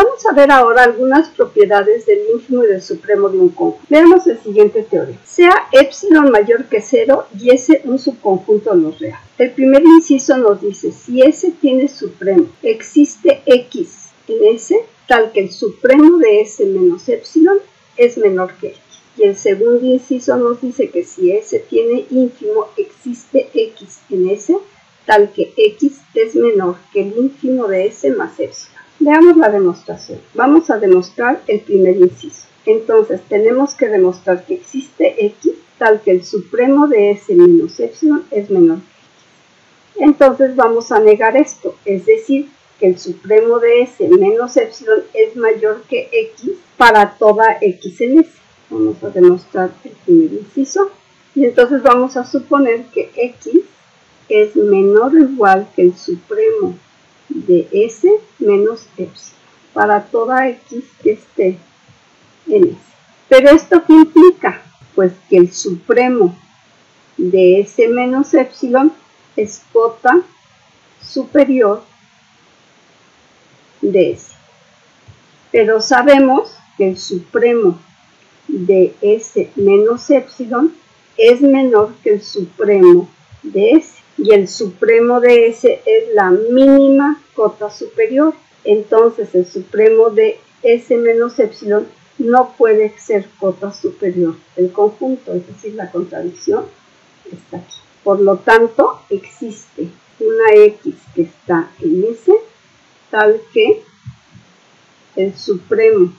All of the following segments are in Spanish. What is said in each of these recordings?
Vamos a ver ahora algunas propiedades del ínfimo y del supremo de un conjunto. Veamos el siguiente teorema. Sea epsilon mayor que 0 y S un subconjunto de los reales. El primer inciso nos dice, si S tiene supremo, existe X en S, tal que el supremo de S menos epsilon es menor que X. Y el segundo inciso nos dice que si S tiene ínfimo, existe X en S, tal que X es menor que el ínfimo de S más epsilon. Veamos la demostración. Vamos a demostrar el primer inciso. Entonces tenemos que demostrar que existe X, tal que el supremo de S menos epsilon es menor que X. Entonces vamos a negar esto, es decir, que el supremo de S menos epsilon es mayor que X para toda X en S. Vamos a demostrar el primer inciso y entonces vamos a suponer que X es menor o igual que el supremo de S menos epsilon para toda X que esté en S. Pero ¿esto qué implica? Pues que el supremo de S menos epsilon es cota superior de S. Pero sabemos que el supremo de S menos epsilon es menor que el supremo de S. Y el supremo de S es la mínima cota superior. Entonces el supremo de S menos epsilon no puede ser cota superior del conjunto, es decir, la contradicción está aquí. Por lo tanto, existe una X que está en S, tal que el supremo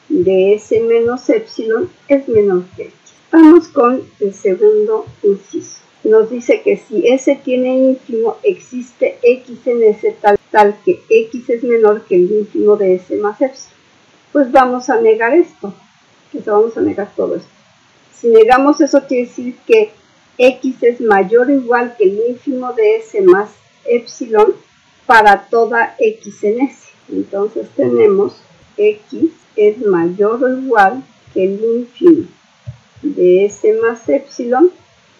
de S menos epsilon es menor que X. Vamos con el segundo inciso. Nos dice que si S tiene ínfimo, existe X en S tal que X es menor que el ínfimo de S más epsilon. Pues vamos a negar esto. Vamos a negar todo esto. Si negamos eso, quiere decir que X es mayor o igual que el ínfimo de S más epsilon para toda X en S. Entonces tenemos X es mayor o igual que el ínfimo de S más epsilon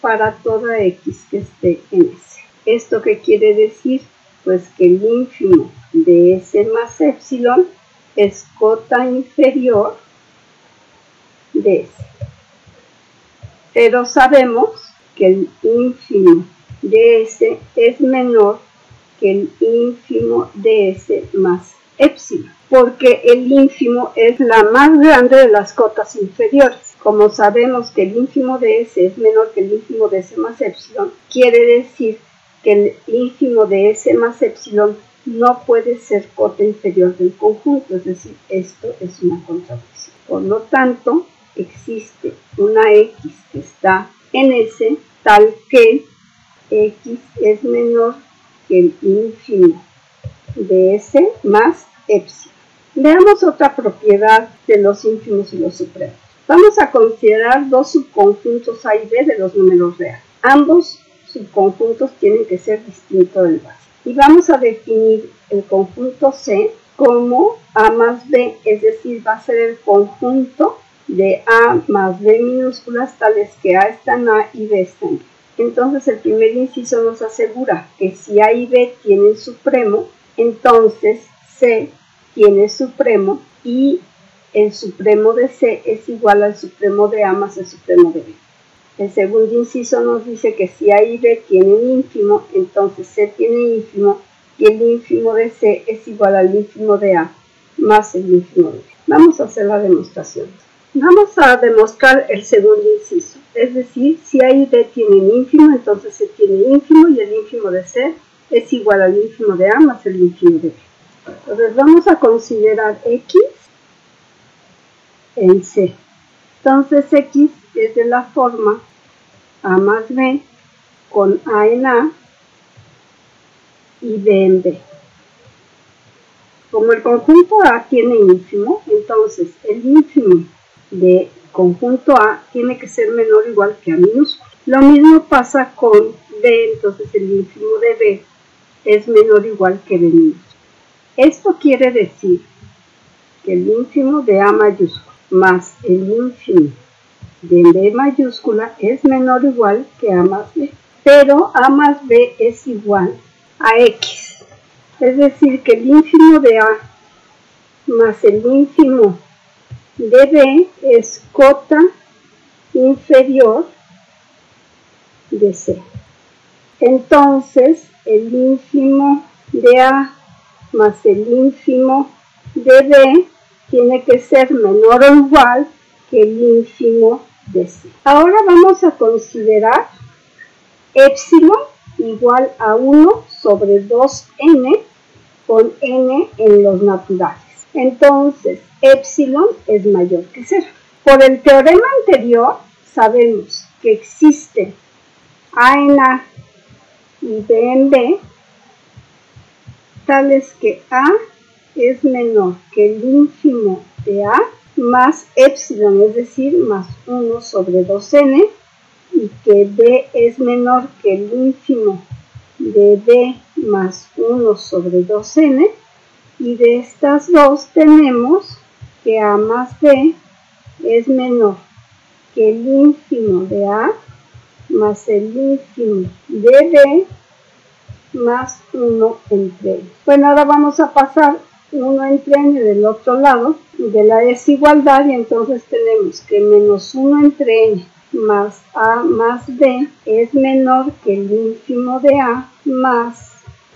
para toda X que esté en S. ¿Esto qué quiere decir? Pues que el ínfimo de S más epsilon es cota inferior de S. Pero sabemos que el ínfimo de S es menor que el ínfimo de S más epsilon, porque el ínfimo es la más grande de las cotas inferiores. Como sabemos que el ínfimo de S es menor que el ínfimo de S más epsilon, quiere decir que el ínfimo de S más epsilon no puede ser cota inferior del conjunto, es decir, esto es una contradicción. Por lo tanto, existe una X que está en S tal que X es menor que el ínfimo de S más epsilon. Veamos otra propiedad de los ínfimos y los supremos. Vamos a considerar dos subconjuntos A y B de los números reales. Ambos subconjuntos tienen que ser distintos del básico. Y vamos a definir el conjunto C como A más B, es decir, va a ser el conjunto de A más B minúsculas tales que A está en A y B está en B. Entonces el primer inciso nos asegura que si A y B tienen supremo, entonces C tiene supremo y el supremo de C es igual al supremo de A más el supremo de B. El segundo inciso nos dice que si A y B tienen ínfimo, entonces C tiene ínfimo y el ínfimo de C es igual al ínfimo de A más el ínfimo de B. Vamos a hacer la demostración. Vamos a demostrar el segundo inciso, es decir, si A y B tienen ínfimo, entonces C tiene ínfimo y el ínfimo de C es igual al ínfimo de A más el ínfimo de B. Entonces vamos a considerar X en C. Entonces X es de la forma A más B con A en A y B en B. Como el conjunto A tiene ínfimo, entonces el ínfimo de conjunto A tiene que ser menor o igual que A minúsculo. Lo mismo pasa con B, entonces el ínfimo de B es menor o igual que B minúsculo. Esto quiere decir que el ínfimo de A mayúscula más el ínfimo de B mayúscula es menor o igual que A más B, pero A más B es igual a X. Es decir, que el ínfimo de A más el ínfimo de B es cota inferior de C. Entonces, el ínfimo de A más el ínfimo de B tiene que ser menor o igual que el ínfimo de C. Ahora vamos a considerar épsilon igual a 1 sobre 2n con n en los naturales. Entonces, épsilon es mayor que 0. Por el teorema anterior, sabemos que existe A en A y B en B, tales que A es menor que el ínfimo de A más épsilon, es decir, más 1 sobre 2n, y que B es menor que el ínfimo de B más 1 sobre 2n, y de estas dos tenemos que A más B es menor que el ínfimo de A más el ínfimo de B más 1 entre n. Bueno, ahora vamos a pasar 1 entre n del otro lado de la desigualdad, y entonces tenemos que menos 1 entre n más A más B es menor que el ínfimo de A más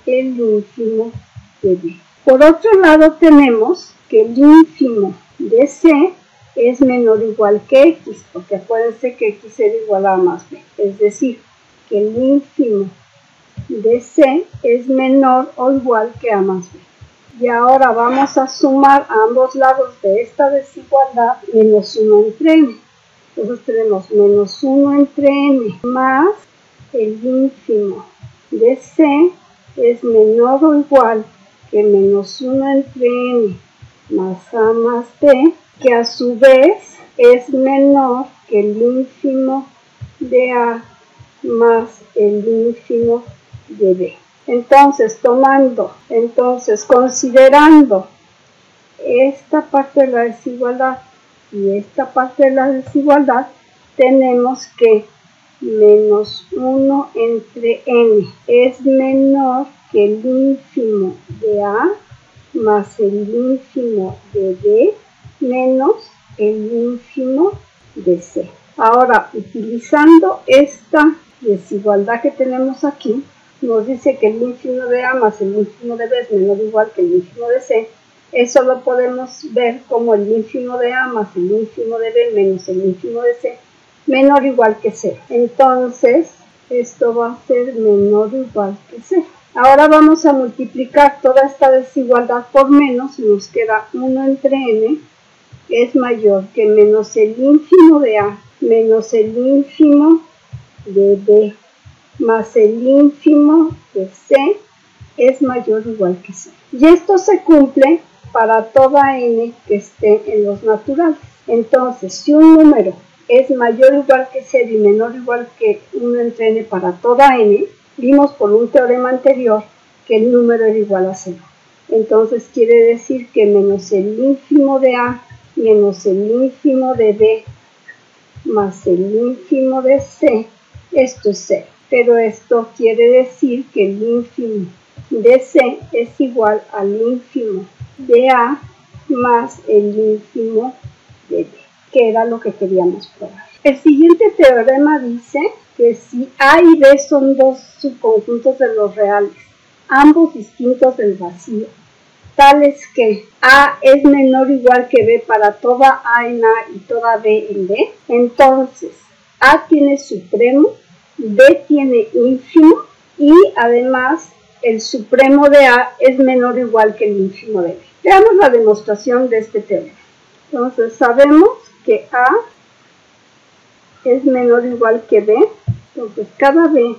el ínfimo de B. Por otro lado tenemos que el ínfimo de C es menor o igual que X, porque acuérdense que X era igual a A más B, es decir, que el ínfimo de C es menor o igual que A más B. Y ahora vamos a sumar a ambos lados de esta desigualdad menos 1 entre n. Entonces tenemos menos 1 entre n más el ínfimo de C es menor o igual que menos 1 entre n más A más B, que a su vez es menor que el ínfimo de A más el ínfimo de B. Entonces, considerando esta parte de la desigualdad y esta parte de la desigualdad, tenemos que menos 1 entre n es menor que el ínfimo de A más el ínfimo de B menos el ínfimo de C. Ahora, utilizando esta desigualdad que tenemos aquí, nos dice que el ínfimo de A más el ínfimo de B es menor o igual que el ínfimo de C. Eso lo podemos ver como el ínfimo de A más el ínfimo de B menos el ínfimo de C menor o igual que 0. Entonces, esto va a ser menor o igual que 0. Ahora vamos a multiplicar toda esta desigualdad por menos y nos queda 1 entre n es mayor que menos el ínfimo de A menos el ínfimo de B más el ínfimo de C es mayor o igual que 0. Y esto se cumple para toda n que esté en los naturales. Entonces, si un número es mayor o igual que 0 y menor o igual que 1 entre n para toda n, vimos por un teorema anterior que el número era igual a 0. Entonces quiere decir que menos el ínfimo de A menos el ínfimo de B más el ínfimo de C, esto es 0. Pero esto quiere decir que el ínfimo de C es igual al ínfimo de A más el ínfimo de B, que era lo que queríamos probar. El siguiente teorema dice que si A y B son dos subconjuntos de los reales, ambos distintos del vacío, tales que A es menor o igual que B para toda A en A y toda B en B, entonces A tiene supremo, B tiene ínfimo y además el supremo de A es menor o igual que el ínfimo de B. Veamos la demostración de este teorema. Entonces sabemos que A es menor o igual que B, entonces cada B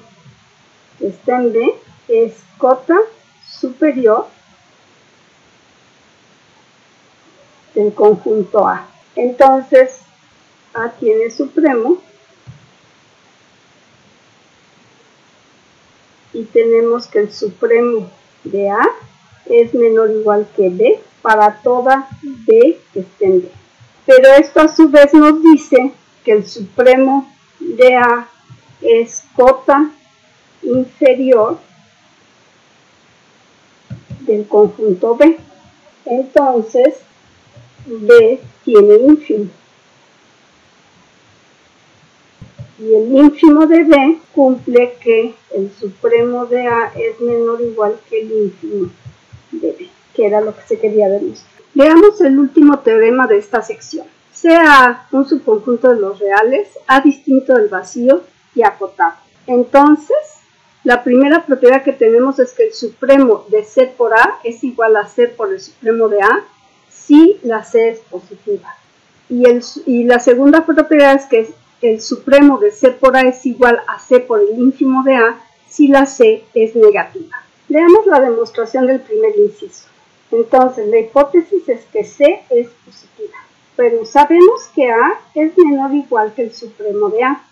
que está en B es cota superior del conjunto A. Entonces A tiene supremo y tenemos que el supremo de A es menor o igual que B para toda B que esté en B. Pero esto a su vez nos dice que el supremo de A es cota inferior del conjunto B. Entonces B tiene ínfimo. Y el ínfimo de B cumple que el supremo de A es menor o igual que el ínfimo de B, que era lo que se quería demostrar. Veamos el último teorema de esta sección. Sea A un subconjunto de los reales, A distinto del vacío y acotado. Entonces, la primera propiedad que tenemos es que el supremo de C por A es igual a C por el supremo de A si la C es positiva. Y la segunda propiedad es que el supremo de C por A es igual a C por el ínfimo de A si la C es negativa. Veamos la demostración del primer inciso. Entonces, la hipótesis es que C es positiva, pero sabemos que A es menor o igual que el supremo de A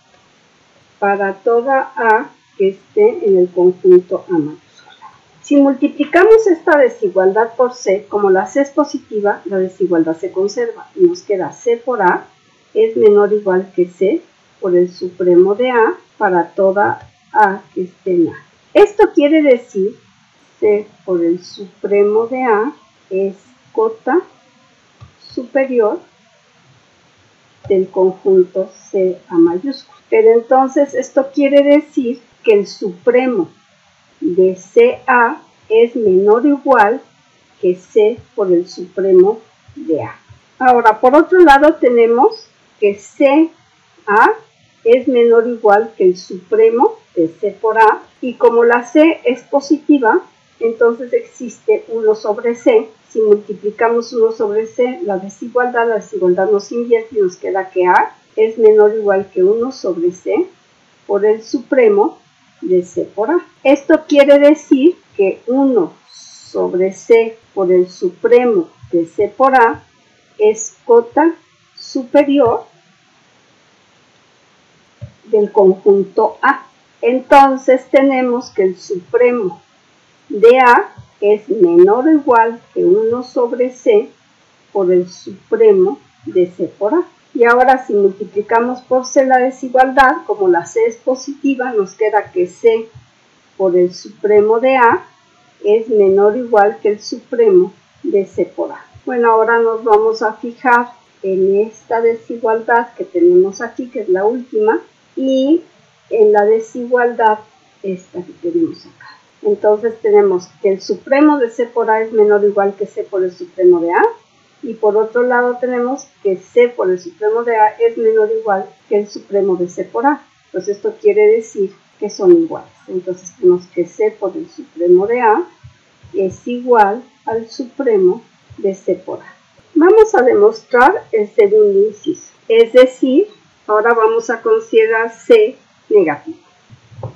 para toda A que esté en el conjunto A mayúscula. Si multiplicamos esta desigualdad por C, como la C es positiva, la desigualdad se conserva y nos queda C por A es menor o igual que C por el supremo de A para toda A que esté en A. Esto quiere decir C por el supremo de A es cota superior del conjunto C A mayúscula. Pero entonces esto quiere decir que el supremo de CA es menor o igual que C por el supremo de A. Ahora, por otro lado, tenemos que CA es menor o igual que el supremo de C por A, y como la C es positiva, entonces existe 1 sobre C. Si multiplicamos 1 sobre C, la desigualdad nos invierte y nos queda que A es menor o igual que 1 sobre C por el supremo de C por A. Esto quiere decir que 1 sobre C por el supremo de C por A es cota superior del conjunto A. Entonces tenemos que el supremo de A es menor o igual que 1 sobre C por el supremo de C por A. Y ahora si multiplicamos por C la desigualdad, como la C es positiva, nos queda que C por el supremo de A es menor o igual que el supremo de C por A. Bueno, ahora nos vamos a fijar en esta desigualdad que tenemos aquí, que es la última, y en la desigualdad esta que tenemos acá. Entonces tenemos que el supremo de C por A es menor o igual que C por el supremo de A, y por otro lado tenemos que C por el supremo de A es menor o igual que el supremo de C por A. Pues esto quiere decir que son iguales. Entonces tenemos que C por el supremo de A es igual al supremo de C por A. Vamos a demostrar el segundo inciso, es decir, ahora vamos a considerar C negativo.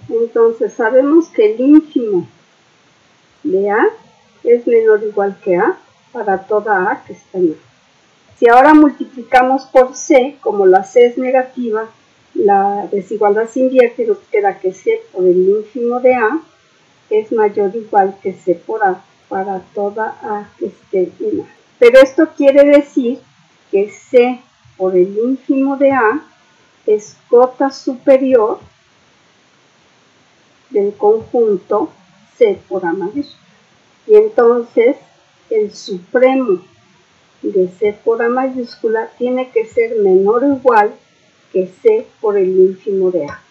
Entonces sabemos que el ínfimo de A es menor o igual que A para toda A que está en A. Si ahora multiplicamos por C, como la C es negativa, la desigualdad se invierte y nos queda que C por el ínfimo de A es mayor o igual que C por A para toda A que esté en A. Pero esto quiere decir que C por el ínfimo de A es cota superior del conjunto C por A mayúscula. Y entonces el supremo de C por A mayúscula tiene que ser menor o igual que C por el ínfimo de A,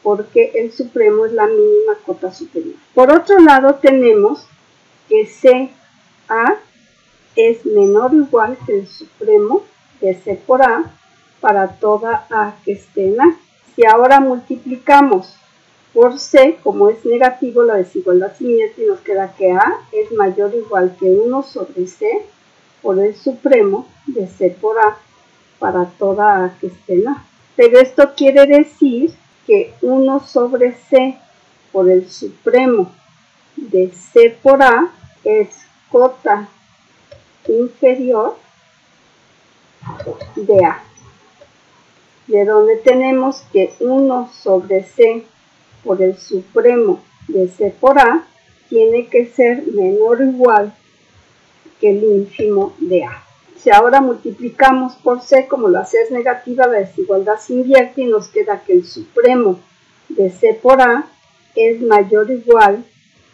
porque el supremo es la mínima cota superior. Por otro lado tenemos que CA es menor o igual que el supremo de C por A para toda A que esté en A. Si ahora multiplicamos por C, como es negativo, la desigualdad se invierte y nos queda que A es mayor o igual que 1 sobre C por el supremo de C por A para toda A que esté en A. Pero esto quiere decir que 1 sobre C por el supremo de C por A es cota inferior de A, de donde tenemos que 1 sobre C por el supremo de C por A tiene que ser menor o igual que el ínfimo de A. Si ahora multiplicamos por C, como la C es negativa, la desigualdad se invierte y nos queda que el supremo de C por A es mayor o igual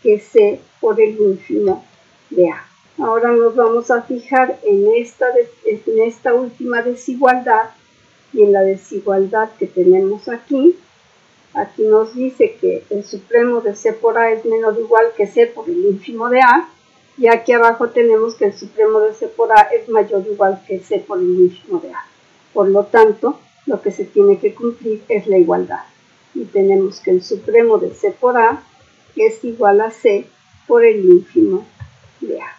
que C por el ínfimo de A. Ahora nos vamos a fijar en esta última desigualdad y en la desigualdad que tenemos aquí. Aquí nos dice que el supremo de C por A es menor o igual que C por el ínfimo de A, y aquí abajo tenemos que el supremo de C por A es mayor o igual que C por el ínfimo de A. Por lo tanto, lo que se tiene que cumplir es la igualdad. Y tenemos que el supremo de C por A es igual a C por el ínfimo de A.